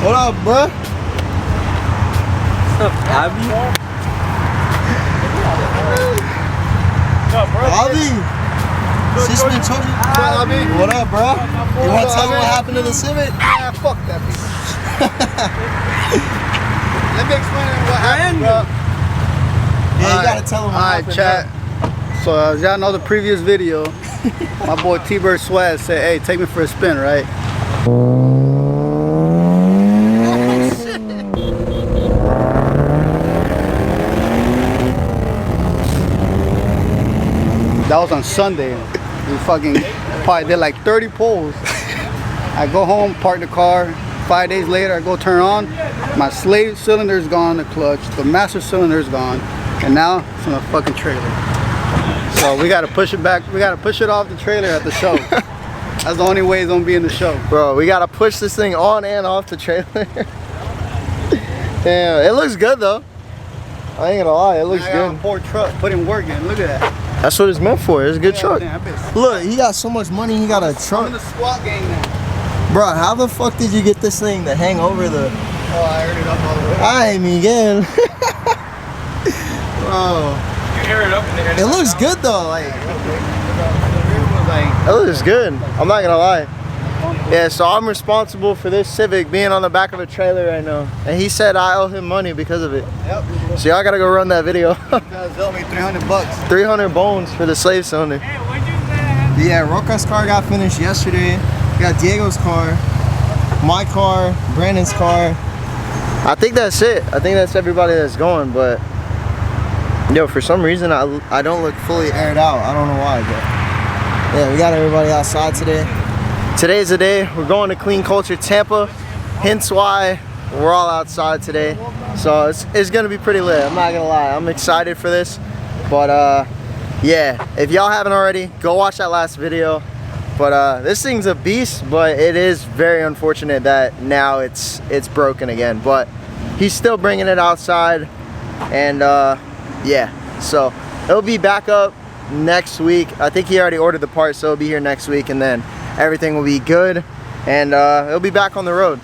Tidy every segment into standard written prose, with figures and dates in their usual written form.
What up, bro? What's up, Abby? Abby! Sis man told you. What up, bro? You want to tell me what happened to the Civic? Yeah, fuck that piece. Let me explain what happened, bro. Yeah, you gotta tell them what happened. Alright, chat. So, as y'all know the previous video, my boy T-Bird Swag said, hey, take me for a spin, right? That was on Sunday. We fucking probably did like 30 pulls. I go home, park the car. 5 days later, I go turn on. My slave cylinder's gone, the clutch. The master cylinder's gone. And now it's on a fucking trailer. So we gotta push it back. We gotta push it off the trailer at the show. That's the only way it's gonna be in the show. Bro, we gotta push this thing on and off the trailer. Damn, it looks good though. I ain't gonna lie, it looks good. Poor truck, put in work in. Look at that. That's what it's meant for. It's a good truck. Man, Look, he got so much money, he got a I'm in truck. the squat gang now. Bro, how the fuck did you get this thing to hang over the... Oh, I aired it up all the way. Ay, Miguel. Bro. You air it up in there. It looks good though, like... Like, It looks good. I'm not gonna lie. Yeah, so I'm responsible for this Civic being on the back of a trailer right now. And he said I owe him money because of it. yep. So y'all gotta go run that video. You guys owe me 300 bucks. 300 bones for the slave cylinder. Yeah, Roca's car got finished yesterday. We got Diego's car, my car, Brandon's car. I think that's it. I think that's everybody that's going, but yo, for some reason I don't look fully aired out. I don't know why, but yeah, we got everybody outside today. Today's the day. We're going to Clean Culture Tampa, hence why we're all outside today. So it's gonna be pretty lit. I'm not gonna lie. I'm excited for this, but yeah, if y'all haven't already, go watch that last video. But this thing's a beast, but it is very unfortunate that now it's broken again. But he's still bringing it outside, and yeah, so it'll be back up next week. I think he already ordered the part, so it'll be here next week, and then everything will be good, and it'll be back on the road.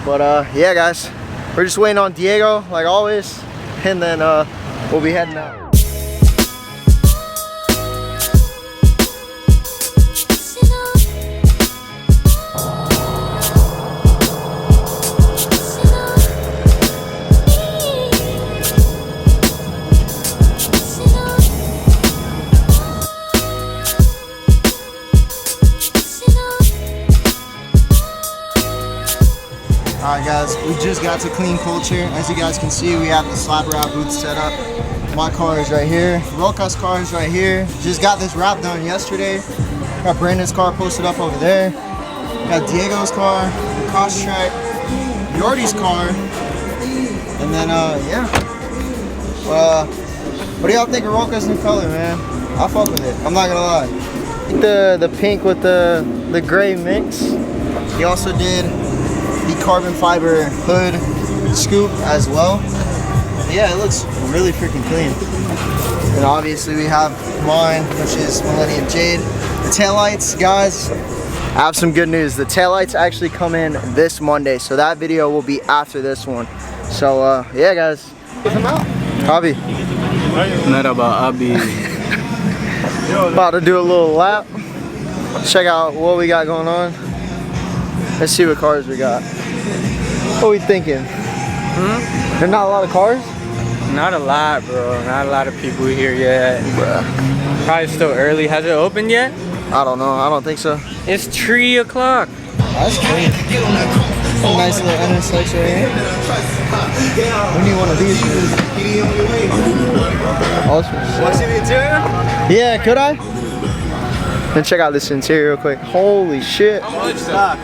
But yeah, guys, we're just waiting on Diego like always, and then we'll be heading out. Alright guys, we just got to Clean Culture. As you guys can see, we have the Slapawrap booth set up. My car is right here. Roca's car is right here. Just got this wrap done yesterday. Got Brandon's car posted up over there. Got Diego's car, the Crosstrack, Yordi's car, and then yeah. What do y'all think of Roca's new color, man? I fuck with it. I'm not gonna lie. The pink with the gray mix. He also did the carbon fiber hood scoop as well. Yeah, it looks really freaking clean. And obviously we have mine, which is Millennium Jade. The taillights, guys, I have some good news. The taillights actually come in this Monday, so that video will be after this one. So yeah, guys, come out. Abby. Not about Abby. About to do a little lap. Check out what we got going on. Let's see what cars we got. What are we thinking? There's not a lot of cars? Not a lot, bro. Not a lot of people here yet. Bruh. Probably still early. Has it opened yet? I don't know. I don't think so. It's 3 o'clock. That's clean. A nice little intersection right here. We need one of these. Awesome. Want to see the interior? Yeah, could I? And check out this interior real quick. Holy shit. How much stock?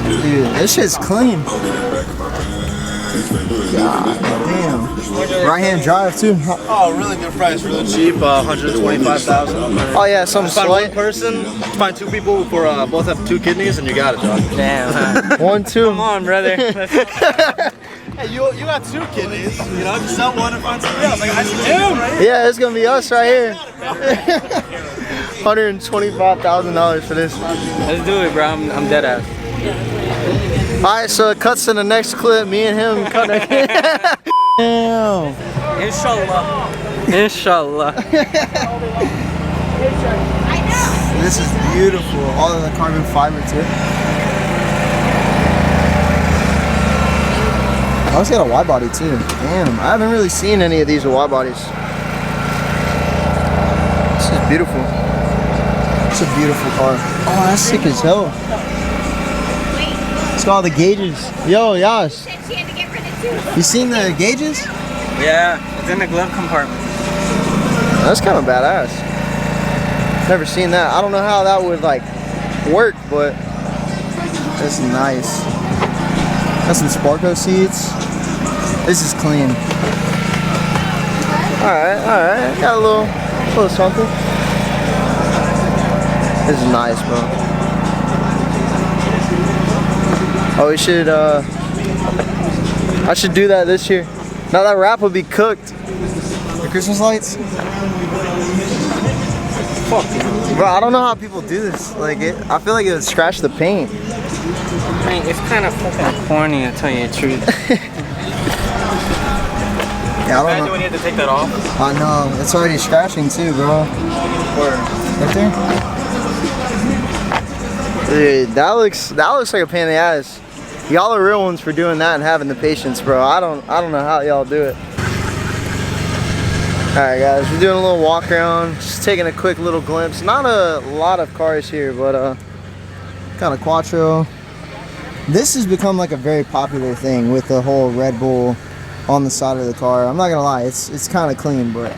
Dude, this shit's clean. God damn. Right hand drive too. Oh, really good price, really cheap. 125,000. Oh yeah, some Find slight. one person, find two people for both have 2 kidneys, and you got it, dog. Damn. 1, 2. Come on, brother. Hey, you got 2 kidneys. You know, just sell one and find somebody else. Like I see 2, right? Yeah, it's gonna be us right here. $125,000 for this. Let's do it, bro. I'm dead ass. Alright, so it cuts to the next clip. Me and him cutting. Damn. Inshallah. Inshallah. This is beautiful. All of the carbon fiber too. Oh, it's got a wide body too. Damn, I haven't really seen any of these with wide bodies. This is beautiful. It's a beautiful car. Oh, that's sick as hell. It's got all the gauges. Yo, Yash. You seen the gauges? Yeah, it's in the glove compartment. That's kind of badass. Never seen that. I don't know how that would like work, but it's nice. Got some Sparko seats. This is clean. Alright. Got a little something. This is nice, bro. Oh, we should, I should do that this year. Now that wrap will be cooked. The Christmas lights? Fuck. Bro, I don't know how people do this. Like, I feel like it would scratch the paint. I mean, it's kind of fucking corny, to tell you the truth. Yeah, I don't know. Imagine when you have to take that off. I know. It's already scratching too, bro. Right there? Dude, that looks like a pain in the ass. Y'all are real ones for doing that and having the patience, bro. I don't know how y'all do it. Alright guys, we're doing a little walk around, just taking a quick little glimpse. Not a lot of cars here, but kind of Quattro. This has become like a very popular thing with the whole Red Bull on the side of the car. I'm not gonna lie, it's kind of clean, but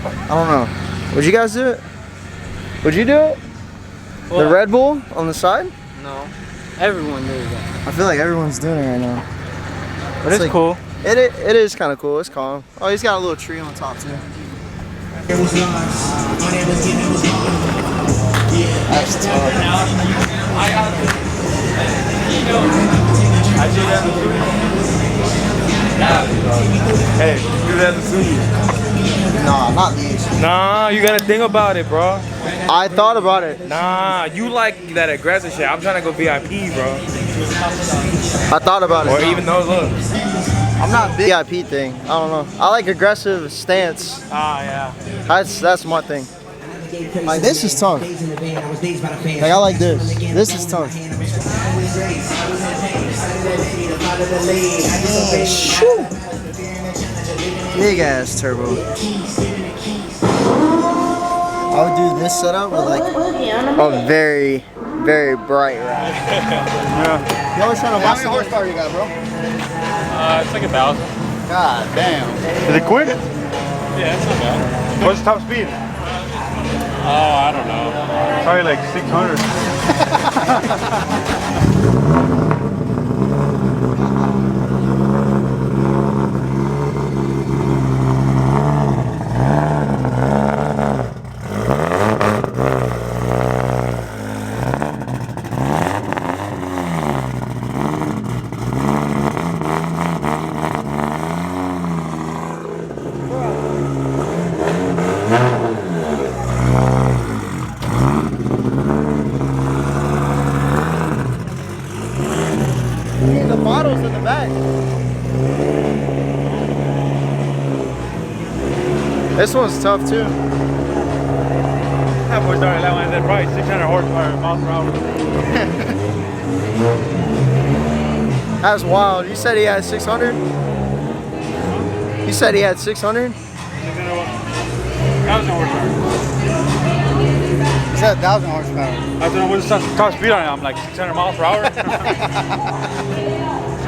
I don't know. Would you guys do it? Would you do it? What? The Red Bull on the side? No. Everyone does that. I feel like everyone's doing it right now. But it's like, cool. It is kind of cool. It's calm. Oh, he's got a little tree on top too. That's tough. Hey, do that soon. Nah, not these. Nah, you gotta think about it, bro. I thought about it. Nah, you like that aggressive shit. I'm trying to go VIP, bro. I thought about it. Or even those looks. I'm not big VIP thing. I don't know. I like aggressive stance. Ah, yeah. That's my thing. Like this is tough. Like I like this. This is tough. Shoo. Big ass turbo. I would do this setup with like a very, very bright wrap. Yeah. You always trying to How watch many horsepower you got, bro? It's like 1,000. God damn. Is it quick? Yeah, it's not bad. What's the top speed? Oh, I don't know. Probably like 600. The bottles in the back. This one's tough too. That boy started that one, then probably 600 horsepower miles per hour. That's wild. You said he had 600? You said he had 600? 1,000 horsepower. He said 1,000 horsepower. I don't know what's the top speed on it. I'm like 600 miles per hour.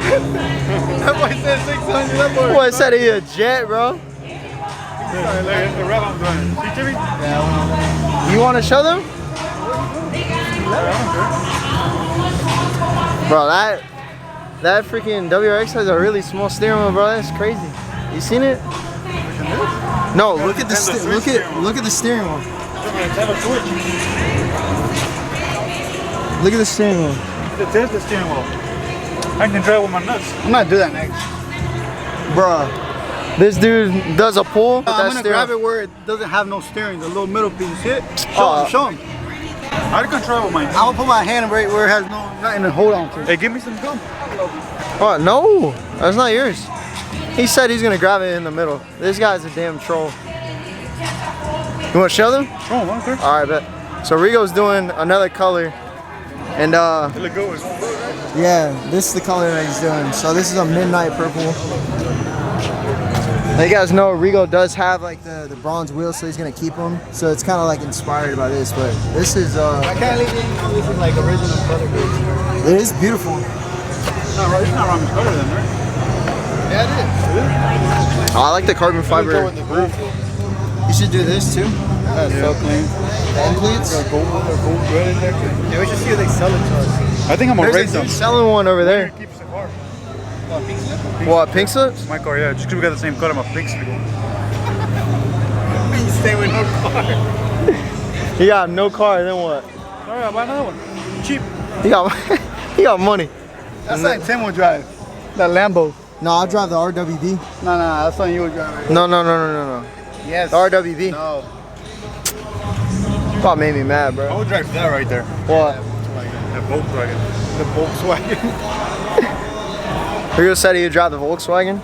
That boy said 600. That boy. Boy said he a jet, bro. Look, that's the rev I'm doing. See, Jimmy? You want to show them? Bro, that freaking WRX has a really small steering wheel, bro. That's crazy. You seen it? No, look at the look at the steering wheel. Look at the steering wheel. It is the steering wheel. I can drive with my nuts. I'm gonna do that next. Bruh, this dude does a pull with I'm that gonna steering grab it where it doesn't have no steering, the little middle piece. Hit. Show him. Oh, Out of control with mine. I will put my hand right where it has nothing to hold on to. Hey, give me some gum. Oh, no. That's not yours. He said he's going to grab it in the middle. This guy's a damn troll. You want to show them? Oh, okay. All right, bet. So Rigo's doing another color. And, It look good. yeah, this is the color that he's doing. So this is a midnight purple. Now you guys know Rigo does have like the bronze wheels, so he's gonna keep them. So it's kind of like inspired by this, but this is I can't leave it. This is like original color grade. it is beautiful. It's not Ramon's color then, right? Yeah, it is. I like the carbon fiber roof. You should do this too. That's so clean. The end plates. Yeah, we should see if they sell it to us. I think I'm gonna There's raise a them. dude selling one over there. Keeps the car. What, pink slips? My car, yeah. Just because we got the same color, I'm a pink slip. You stay with no car. He got no car, then what? Alright, I'll buy another one. Cheap. He got he got money. That's like Tim would drive. That Lambo. No, I'll drive the RWB. No, that's something you would drive. Right? No. Yes. The RWB. No. That made me mad, I bro. would drive that right there. What? That Volkswagen. The Volkswagen. Rigo said he would drive the Volkswagen.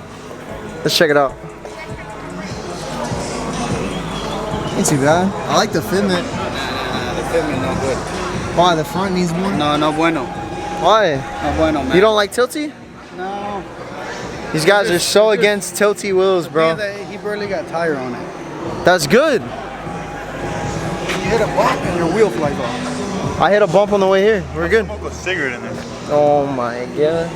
Let's check it out. Ain't too bad. I like the fitment. The fitment no good. Why? The front needs more? No bueno. Why? No bueno, man. You don't like tilty? No. These guys are so against tilty wheels, bro. He barely got tire on it. That's good. You hit a bump and your wheel flies off. I hit a bump on the way here. We're good. Smoke a cigarette in there. Oh my god.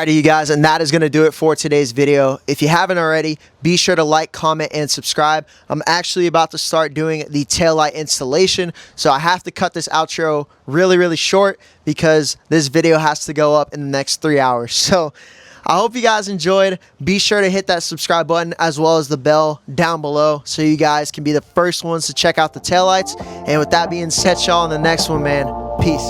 Alrighty, you guys, and that is going to do it for today's video. If you haven't already, be sure to like, comment, and subscribe. I'm actually about to start doing the taillight installation, so I have to cut this outro really short because this video has to go up in the next 3 hours. So I hope you guys enjoyed. Be sure to hit that subscribe button as well as the bell down below so you guys can be the first ones to check out the taillights. And with that being said, y'all, in the next one, man, peace.